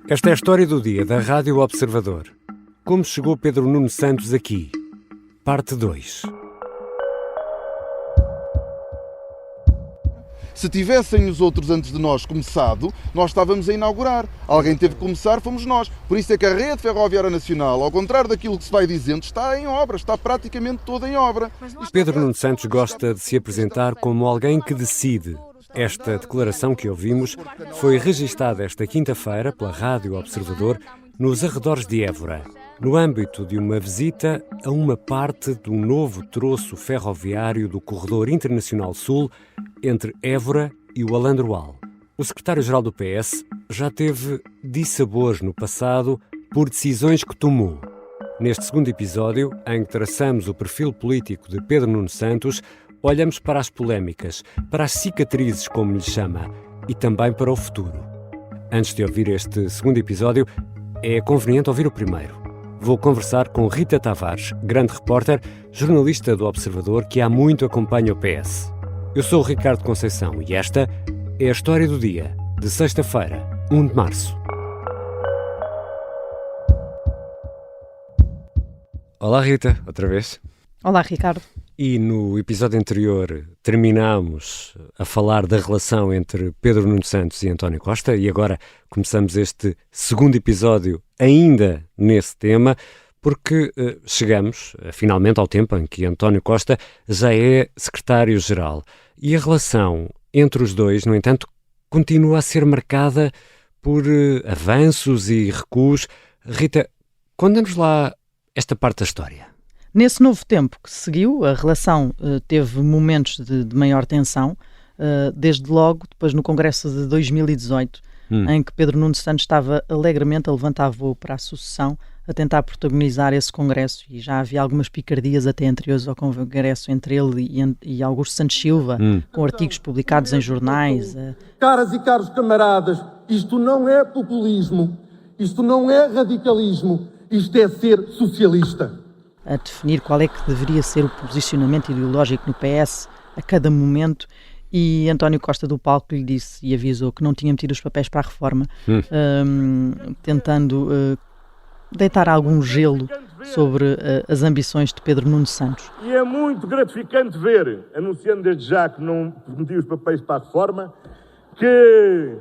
Esta é a história do dia da Rádio Observador. Como chegou Pedro Nuno Santos aqui? Parte 2. Se tivessem os outros antes de nós começado, nós estávamos a inaugurar. Alguém teve que começar, fomos nós. Por isso é que a rede ferroviária nacional, ao contrário daquilo que se vai dizendo, está em obra, está praticamente toda em obra. Pedro Nuno Santos gosta de se apresentar como alguém que decide. Esta declaração que ouvimos foi registada esta quinta-feira pela Rádio Observador nos arredores de Évora, no âmbito de uma visita a uma parte do novo troço ferroviário do Corredor Internacional Sul entre Évora e o Alandroal. O secretário-geral do PS já teve dissabores no passado por decisões que tomou. Neste segundo episódio, em que traçamos o perfil político de Pedro Nuno Santos, olhamos para as polémicas, para as cicatrizes, como lhe chama, e também para o futuro. Antes de ouvir este segundo episódio, é conveniente ouvir o primeiro. Vou conversar com Rita Tavares, grande repórter, jornalista do Observador, que há muito acompanha o PS. Eu sou o Ricardo Conceição e esta é a história do dia, de sexta-feira, 1 de março. Olá Rita, outra vez. Olá Ricardo. E no episódio anterior terminámos a falar da relação entre Pedro Nuno Santos e António Costa e agora começamos este segundo episódio ainda nesse tema porque chegamos finalmente ao tempo em que António Costa já é secretário-geral e a relação entre os dois, no entanto, continua a ser marcada por avanços e recuos. Rita, conta-nos lá esta parte da história. Nesse novo tempo que seguiu, a relação teve momentos de maior tensão, desde logo depois no Congresso de 2018, em que Pedro Nuno Santos estava alegremente a levantar voo para a sucessão, a tentar protagonizar esse Congresso, e já havia algumas picardias até anteriores ao Congresso entre ele e Augusto Santos Silva, com artigos publicados em jornais. Caras e caros camaradas, isto não é populismo, isto não é radicalismo, isto é ser socialista. A definir qual é que deveria ser o posicionamento ideológico no PS a cada momento, e António Costa do palco lhe disse e avisou que não tinha metido os papéis para a reforma, tentando deitar algum gelo sobre as ambições de Pedro Nuno Santos. E é muito gratificante ver, anunciando desde já que não meti os papéis para a reforma, que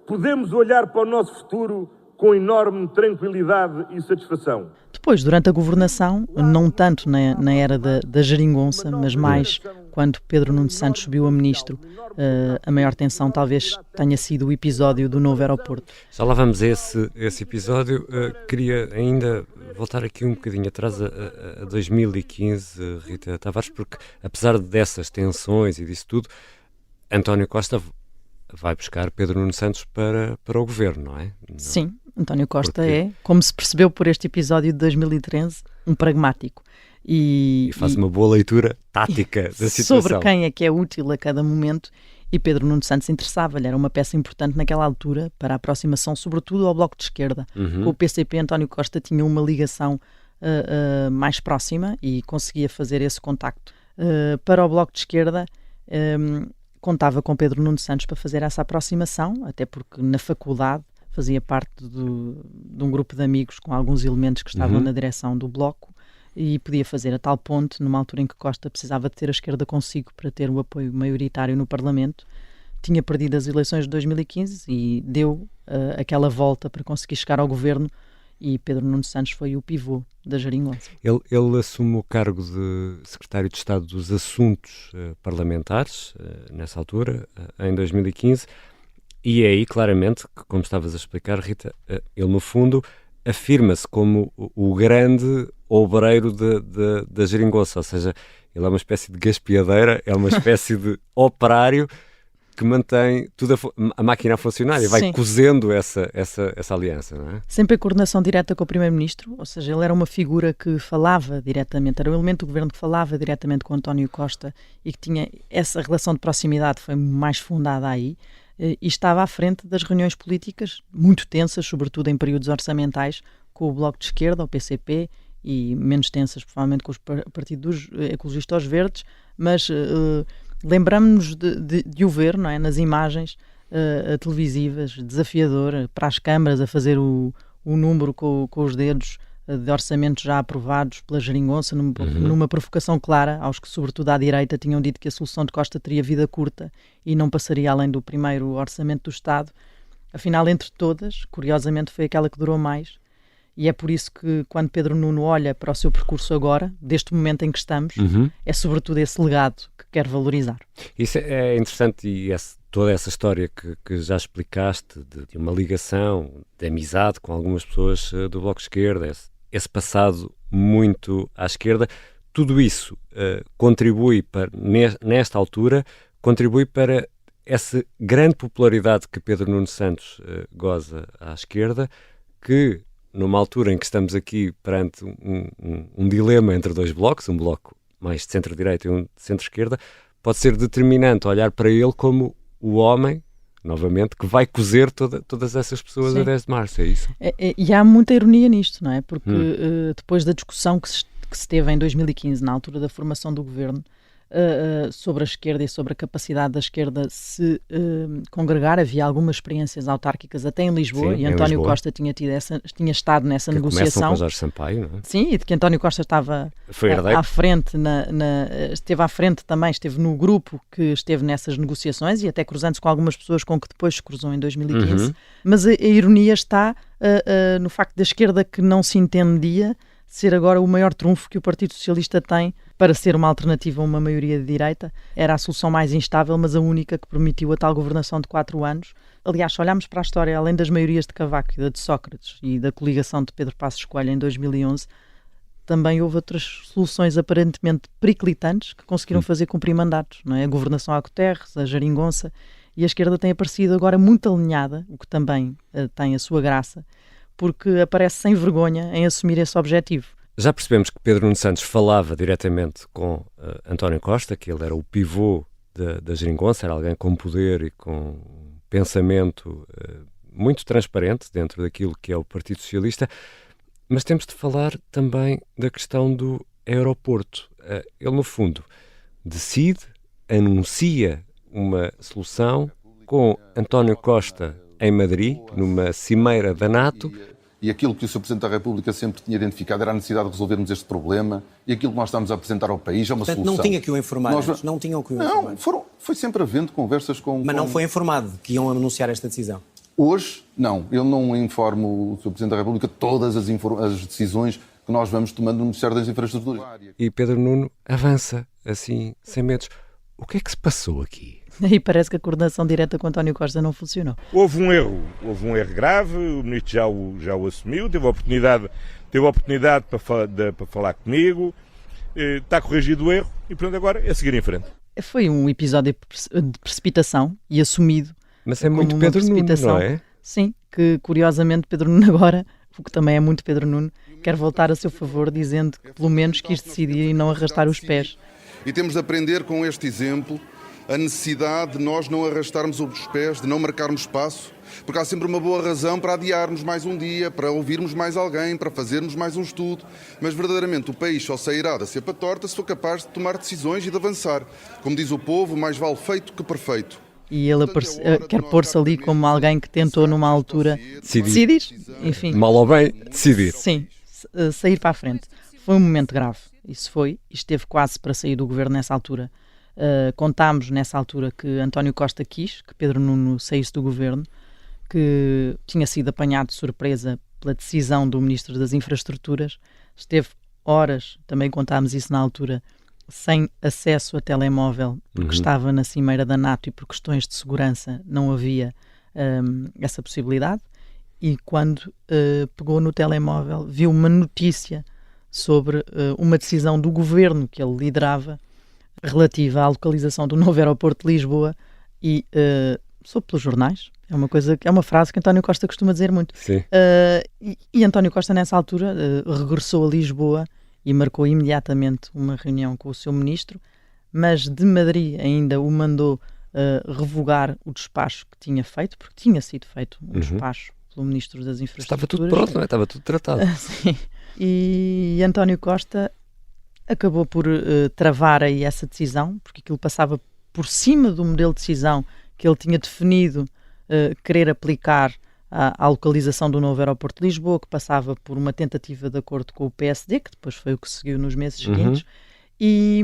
podemos olhar para o nosso futuro com enorme tranquilidade e satisfação. Depois, durante a governação, não tanto na era da geringonça, mas mais quando Pedro Nuno Santos subiu a ministro, a maior tensão talvez tenha sido o episódio do novo aeroporto. Já lá vamos a esse episódio. Queria ainda voltar aqui um bocadinho atrás a 2015, Rita Tavares, porque apesar dessas tensões e disso tudo, António Costa vai buscar Pedro Nuno Santos para o governo, não é? Não. Sim, António Costa é, como se percebeu por este episódio de 2013, um pragmático. E faz uma boa leitura tática da situação. Sobre quem é que é útil a cada momento, e Pedro Nuno Santos interessava-lhe, era uma peça importante naquela altura para a aproximação, sobretudo ao Bloco de Esquerda. Com o PCP, António Costa tinha uma ligação mais próxima e conseguia fazer esse contacto. Para o Bloco de Esquerda, contava com Pedro Nuno Santos para fazer essa aproximação, até porque na faculdade fazia parte de um grupo de amigos com alguns elementos que estavam na direção do Bloco e podia fazer a tal ponte numa altura em que Costa precisava de ter a esquerda consigo para ter o apoio maioritário no Parlamento. Tinha perdido as eleições de 2015 e deu aquela volta para conseguir chegar ao governo, e Pedro Nuno Santos foi o pivô da geringonça. Ele assume o cargo de Secretário de Estado dos Assuntos Parlamentares, nessa altura, em 2015, e é aí claramente, que, como estavas a explicar, Rita, ele no fundo afirma-se como o grande obreiro da geringonça, ou seja, ele é uma espécie de gaspiadeira, é uma espécie de operário que mantém tudo a máquina a funcionar e vai cozendo essa aliança, não é? Sempre em coordenação direta com o Primeiro-Ministro, ou seja, ele era uma figura que falava diretamente, era um elemento do governo que falava diretamente com António Costa e que tinha essa relação de proximidade, foi mais fundada aí, e estava à frente das reuniões políticas muito tensas, sobretudo em períodos orçamentais, com o Bloco de Esquerda, o PCP, e menos tensas, provavelmente, com o Partido dos Ecologistas aos Verdes, mas lembramos-nos de o ver, não é, nas imagens, televisivas, desafiador, para as câmaras, a fazer o número com os dedos de orçamentos já aprovados pela geringonça, numa provocação clara aos que, sobretudo à direita, tinham dito que a solução de Costa teria vida curta e não passaria além do primeiro orçamento do Estado. Afinal, entre todas, curiosamente, foi aquela que durou mais. E é por isso que, quando Pedro Nuno olha para o seu percurso agora, deste momento em que estamos, é sobretudo esse legado que quer valorizar. Isso é interessante, e toda essa história que já explicaste, de uma ligação, de amizade com algumas pessoas do Bloco de Esquerda, esse passado muito à esquerda, tudo isso contribui nesta altura, contribui para essa grande popularidade que Pedro Nuno Santos goza à esquerda, que numa altura em que estamos aqui perante um dilema entre dois blocos, um bloco mais de centro-direita e um de centro-esquerda, pode ser determinante olhar para ele como o homem, novamente, que vai cozer todas essas pessoas a 10 de março, é isso? E há muita ironia nisto, não é? Porque depois da discussão que se teve em 2015, na altura da formação do governo, sobre a esquerda e sobre a capacidade da esquerda se congregar, havia algumas experiências autárquicas até em Lisboa. Sim, e António Costa tinha estado nessa negociação. Começam com Jorge Sampaio, não é? Sim, e de que António Costa estava à frente, esteve à frente também, esteve no grupo que esteve nessas negociações e até cruzando-se com algumas pessoas com que depois se cruzou em 2015. Mas a ironia está no facto da esquerda que não se entendia ser agora o maior trunfo que o Partido Socialista tem para ser uma alternativa a uma maioria de direita. Era a solução mais instável, mas a única que permitiu a tal governação de 4 anos. Aliás, se olharmos para a história, além das maiorias de Cavaco e da de Sócrates e da coligação de Pedro Passos Coelho em 2011, também houve outras soluções aparentemente periclitantes que conseguiram fazer cumprir mandatos, não é? A governação a Guterres, a geringonça, e a esquerda tem aparecido agora muito alinhada, o que também tem a sua graça, porque aparece sem vergonha em assumir esse objetivo. Já percebemos que Pedro Nuno Santos falava diretamente com António Costa, que ele era o pivô da geringonça, era alguém com poder e com pensamento muito transparente dentro daquilo que é o Partido Socialista, mas temos de falar também da questão do aeroporto. Ele, no fundo, decide, anuncia uma solução com António Costa em Madrid, numa cimeira da NATO. E aquilo que o Sr. Presidente da República sempre tinha identificado era a necessidade de resolvermos este problema, e aquilo que nós estamos a apresentar ao país é uma solução. Não tinha que o informar, não tinham que o informar. Não, foi sempre havendo conversas com... Mas não foi informado que iam anunciar esta decisão? Hoje, não. Eu não informo o Sr. Presidente da República todas as decisões que nós vamos tomando no Ministério das Infraestruturas. E Pedro Nuno avança, assim, sem medos. O que é que se passou aqui? E parece que a coordenação direta com António Costa não funcionou. Houve um erro grave, o Ministro já o assumiu, teve a oportunidade para falar comigo, está corrigido o erro e, portanto, agora é seguir em frente. Foi um episódio de precipitação e assumido. Mas é muito Pedro Nuno, não é? Sim, que curiosamente Pedro Nuno agora, o que também é muito Pedro Nuno, quer voltar a seu favor, dizendo que pelo menos quis decidir e não arrastar os pés. E temos de aprender com este exemplo a necessidade de nós não arrastarmos os pés, de não marcarmos espaço, porque há sempre uma boa razão para adiarmos mais um dia, para ouvirmos mais alguém, para fazermos mais um estudo, mas verdadeiramente o país só sairá da cepa torta se for capaz de tomar decisões e de avançar. Como diz o povo, mais vale feito que perfeito. E ele quer pôr-se ali como alguém que tentou numa altura decidir, enfim. Mal ou bem, decidir. Sim, sair para a frente. Foi um momento grave, isso foi, e esteve quase para sair do governo nessa altura. Contámos nessa altura que António Costa quis que Pedro Nuno saísse do governo, que tinha sido apanhado de surpresa pela decisão do Ministro das Infraestruturas, esteve horas, também contámos isso na altura, sem acesso a telemóvel, porque estava na cimeira da NATO e por questões de segurança não havia essa possibilidade, e quando pegou no telemóvel viu uma notícia sobre uma decisão do governo que ele liderava relativa à localização do novo aeroporto de Lisboa e soube pelos jornais. É uma frase que António Costa costuma dizer muito. Sim. E António Costa nessa altura regressou a Lisboa e marcou imediatamente uma reunião com o seu ministro, mas de Madrid ainda o mandou revogar o despacho que tinha feito, porque tinha sido feito um despacho pelo Ministro das Infraestruturas. Estava tudo pronto, não é? Estava tudo tratado. Sim. E António Costa acabou por travar aí essa decisão, porque aquilo passava por cima do modelo de decisão que ele tinha definido querer aplicar à localização do novo aeroporto de Lisboa, que passava por uma tentativa de acordo com o PSD, que depois foi o que seguiu nos meses seguintes. E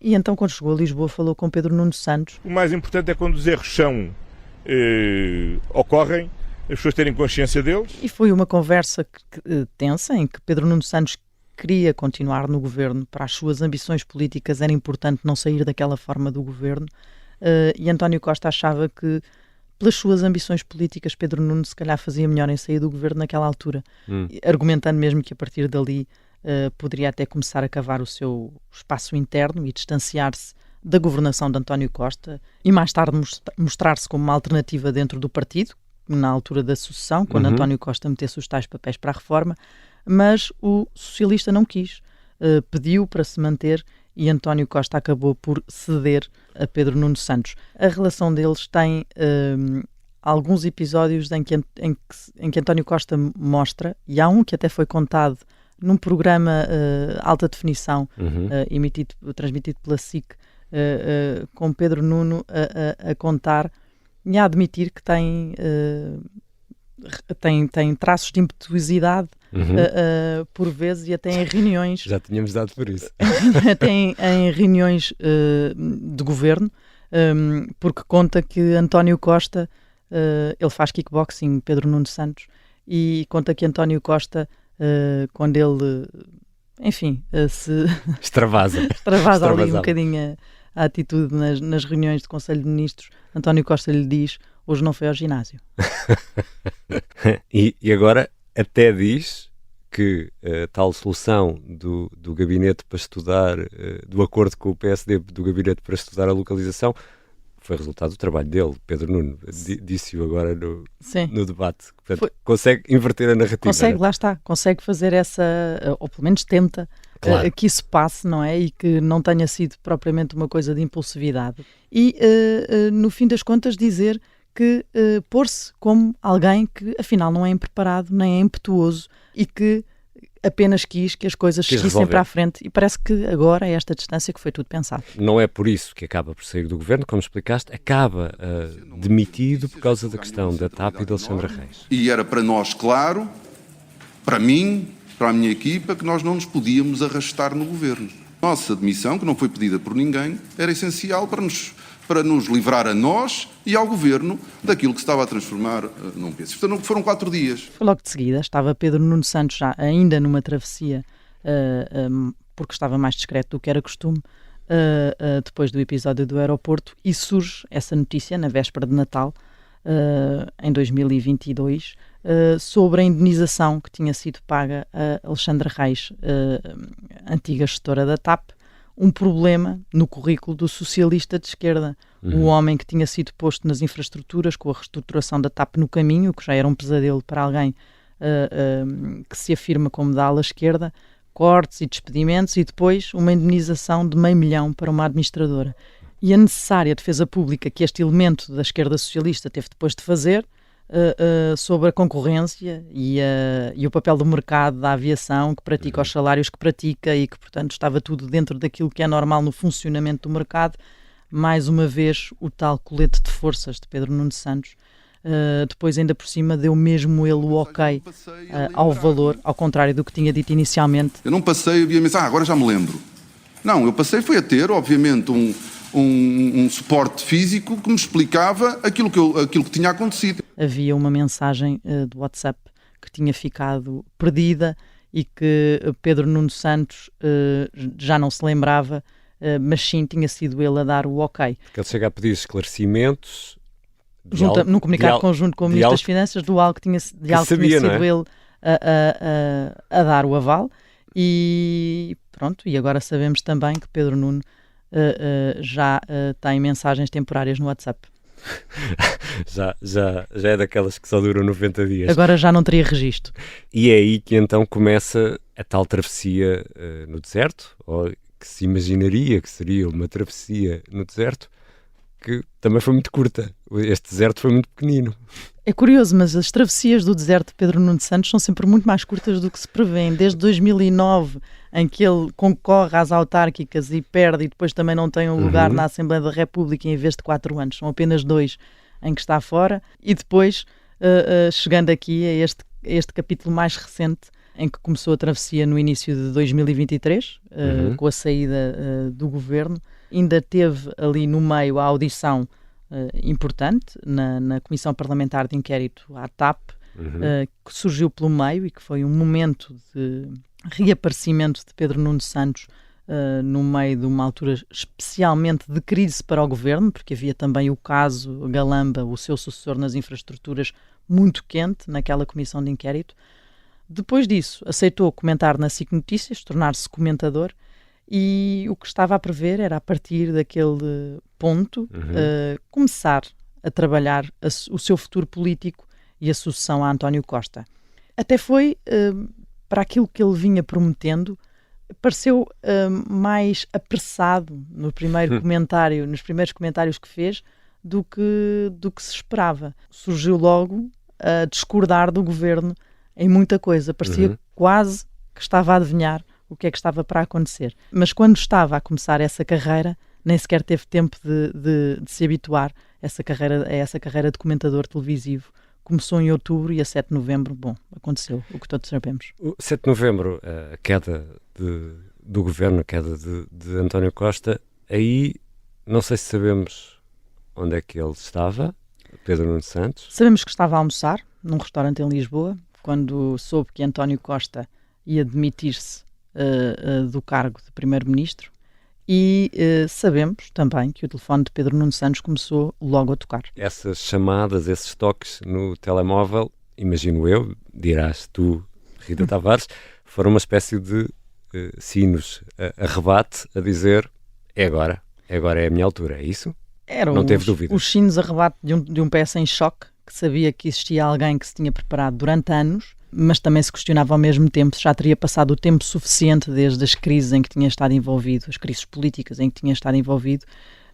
então, quando chegou a Lisboa, falou com Pedro Nuno Santos. O mais importante é quando os erros ocorrem, as pessoas terem consciência deles. E foi uma conversa tensa, em que Pedro Nuno Santos queria continuar no governo. Para as suas ambições políticas era importante não sair daquela forma do governo. E António Costa achava que, pelas suas ambições políticas, Pedro Nuno se calhar fazia melhor em sair do governo naquela altura, argumentando mesmo que a partir dali poderia até começar a cavar o seu espaço interno e distanciar-se da governação de António Costa e mais tarde mostrar-se como uma alternativa dentro do partido, na altura da sucessão, quando António Costa metesse os tais papéis para a reforma, mas o socialista não quis, pediu para se manter e António Costa acabou por ceder a Pedro Nuno Santos. A relação deles tem alguns episódios em que António Costa mostra, e há um que até foi contado num programa alta definição, transmitido pela SIC, com Pedro Nuno a contar e a admitir que tem traços de impetuosidade por vezes, e até em reuniões. Já tínhamos dado por isso. Até em reuniões de governo, porque conta que António Costa, ele faz kickboxing, Pedro Nuno Santos, e conta que António Costa, quando ele, enfim, se extravasa ali um bocadinho a atitude nas reuniões de Conselho de Ministros, António Costa lhe diz: hoje não foi ao ginásio. E agora até diz que a tal solução do gabinete para estudar, do acordo com o PSD do gabinete para estudar a localização, foi resultado do trabalho dele, Pedro Nuno. Disse-o agora no debate. Portanto, consegue inverter a narrativa. Consegue fazer essa, ou pelo menos tenta, claro, que isso passe, não é? E que não tenha sido propriamente uma coisa de impulsividade. E, no fim das contas, dizer que pôr-se como alguém que afinal não é impreparado, nem é impetuoso e que apenas quis que as coisas seguissem para a frente, e parece que agora, a esta distância, que foi tudo pensado. Não é por isso que acaba por sair do governo, como explicaste, acaba demitido por causa da questão da TAP e de Alexandre Reis. E era para nós claro, para mim, para a minha equipa, que nós não nos podíamos arrastar no governo. Nossa demissão, que não foi pedida por ninguém, era essencial para nos livrar a nós e ao governo daquilo que se estava a transformar num peso. Portanto, foram 4 dias. Foi logo de seguida. Estava Pedro Nuno Santos já ainda numa travessia, porque estava mais discreto do que era costume, depois do episódio do aeroporto, e surge essa notícia na véspera de Natal, em 2022, sobre a indenização que tinha sido paga a Alexandre Reis, antiga gestora da TAP, um problema no currículo do socialista de esquerda, o homem que tinha sido posto nas infraestruturas com a reestruturação da TAP no caminho, que já era um pesadelo para alguém que se afirma como da ala esquerda, cortes e despedimentos, e depois uma indenização de $500 000 para uma administradora. E a necessária defesa pública que este elemento da esquerda socialista teve depois de fazer sobre a concorrência e o papel do mercado da aviação, que pratica os salários que pratica e que, portanto, estava tudo dentro daquilo que é normal no funcionamento do mercado. Mais uma vez, o tal colete de forças de Pedro Nuno Santos, depois ainda por cima deu mesmo ele o ok ao valor, ao contrário do que tinha dito inicialmente. Eu não passei, obviamente, agora já me lembro. Não, eu passei foi a ter, obviamente, um suporte físico que me explicava aquilo que tinha acontecido. Havia uma mensagem do WhatsApp que tinha ficado perdida e que Pedro Nuno Santos já não se lembrava, mas sim tinha sido ele a dar o ok. Porque ele chega a pedir esclarecimentos num comunicado conjunto com o Ministro das Finanças do algo que tinha sido ele a dar o aval, e pronto, e agora sabemos também que Pedro Nuno já tem mensagens temporárias no WhatsApp. já é daquelas que só duram 90 dias. Agora já não teria registro. E é aí que então começa a tal travessia no deserto, ou que se imaginaria que seria uma travessia no deserto, que também foi muito curta. Este deserto foi muito pequenino. É curioso, mas as travessias do deserto de Pedro Nuno Santos são sempre muito mais curtas do que se prevêem. Desde 2009, em que ele concorre às autárquicas e perde, e depois também não tem um lugar na Assembleia da República em vez de 4 anos, são apenas 2 em que está fora, e depois chegando aqui a este capítulo mais recente, em que começou a travessia no início de 2023, com a saída do governo. Ainda teve ali no meio a audição importante na Comissão Parlamentar de Inquérito à TAP, que surgiu pelo meio e que foi um momento de reaparecimento de Pedro Nuno Santos no meio de uma altura especialmente de crise para o governo, porque havia também o caso Galamba, o seu sucessor nas infraestruturas, muito quente naquela comissão de inquérito. Depois disso, aceitou comentar na SIC Notícias, tornar-se comentador, e o que estava a prever era, a partir daquele ponto, começar a trabalhar o seu futuro político e a sucessão a António Costa. Até foi, para aquilo que ele vinha prometendo, pareceu mais apressado no primeiro comentário, nos primeiros comentários que fez, do que se esperava. Surgiu logo a discordar do governo em muita coisa. Parecia quase que estava a adivinhar o que é que estava para acontecer. Mas quando estava a começar essa carreira, nem sequer teve tempo de se habituar a essa carreira de comentador televisivo. Começou em outubro e a 7 de novembro, aconteceu o que todos sabemos. O 7 de novembro, a queda do governo, a queda de António Costa, aí não sei se sabemos onde é que ele estava, Pedro Nuno Santos. Sabemos que estava a almoçar num restaurante em Lisboa, quando soube que António Costa ia demitir-se do cargo de primeiro-ministro, e sabemos também que o telefone de Pedro Nuno Santos começou logo a tocar. Essas chamadas, esses toques no telemóvel, imagino eu, dirás tu, Rita Tavares, foram uma espécie de sinos a rebate, a dizer, é agora é a minha altura, é isso? Não teve dúvida. Os sinos a rebate de um PS em choque, que sabia que existia alguém que se tinha preparado durante anos, mas também se questionava ao mesmo tempo se já teria passado o tempo suficiente desde as crises em que tinha estado envolvido, as crises políticas em que tinha estado envolvido,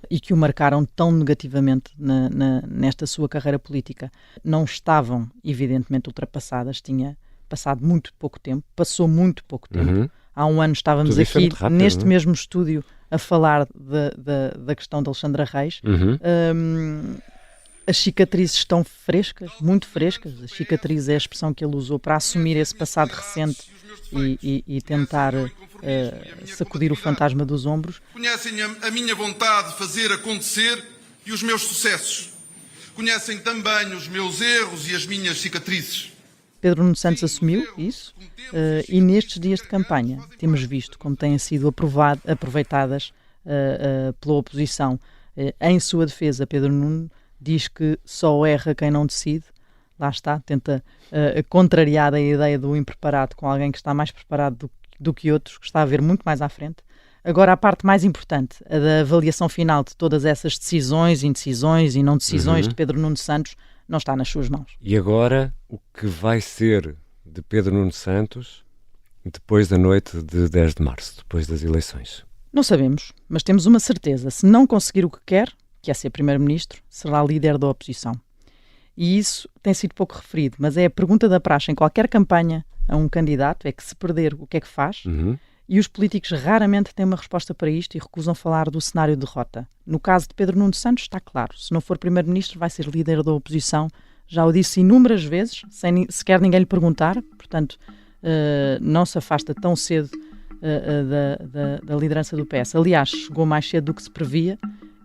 e que o marcaram tão negativamente nesta sua carreira política. Não estavam, evidentemente, ultrapassadas, tinha passado muito pouco tempo, passou muito pouco tempo. Há um ano estávamos aqui, rápido, neste mesmo estúdio, a falar da questão de Alexandra Reis. As cicatrizes estão frescas, muito frescas. A cicatriz é a expressão que ele usou para assumir esse passado recente e tentar sacudir o fantasma dos ombros. Conhecem a minha vontade de fazer acontecer e os meus sucessos. Conhecem também os meus erros e as minhas cicatrizes. Pedro Nuno Santos assumiu isso e nestes dias de campanha temos visto como têm sido aproveitadas pela oposição. Em sua defesa, Pedro Nuno diz que só erra quem não decide. Lá está, tenta contrariar a ideia do impreparado com alguém que está mais preparado do que outros, que está a ver muito mais à frente. Agora, a parte mais importante, a da avaliação final de todas essas decisões, indecisões e não decisões de Pedro Nuno Santos, não está nas suas mãos. E agora, o que vai ser de Pedro Nuno Santos depois da noite de 10 de março, depois das eleições? Não sabemos, mas temos uma certeza. Se não conseguir o que quer, que é ser primeiro-ministro, será líder da oposição. E isso tem sido pouco referido, mas é a pergunta da praxe em qualquer campanha a um candidato, é que se perder, o que é que faz? E os políticos raramente têm uma resposta para isto e recusam falar do cenário de derrota. No caso de Pedro Nuno Santos está claro, se não for primeiro-ministro vai ser líder da oposição, já o disse inúmeras vezes, sem sequer ninguém lhe perguntar, portanto não se afasta tão cedo da liderança do PS. Aliás, chegou mais cedo do que se previa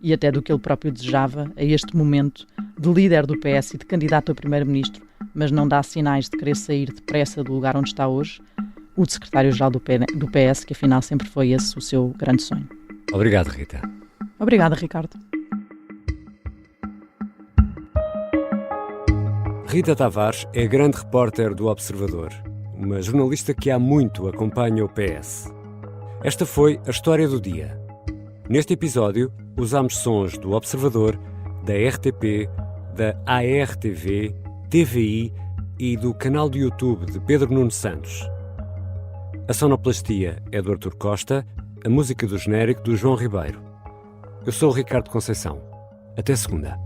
e até do que ele próprio desejava a este momento de líder do PS e de candidato a primeiro-ministro, mas não dá sinais de querer sair depressa do lugar onde está hoje, o de secretário-geral do PS, que afinal sempre foi esse o seu grande sonho. Obrigado, Rita. Obrigada, Ricardo. Rita Tavares é grande repórter do Observador, uma jornalista que há muito acompanha o PS. Esta foi a história do dia. Neste episódio, usámos sons do Observador, da RTP, da ARTV, TVI e do canal de YouTube de Pedro Nuno Santos. A sonoplastia é do Artur Costa, a música do genérico do João Ribeiro. Eu sou o Ricardo Conceição. Até segunda.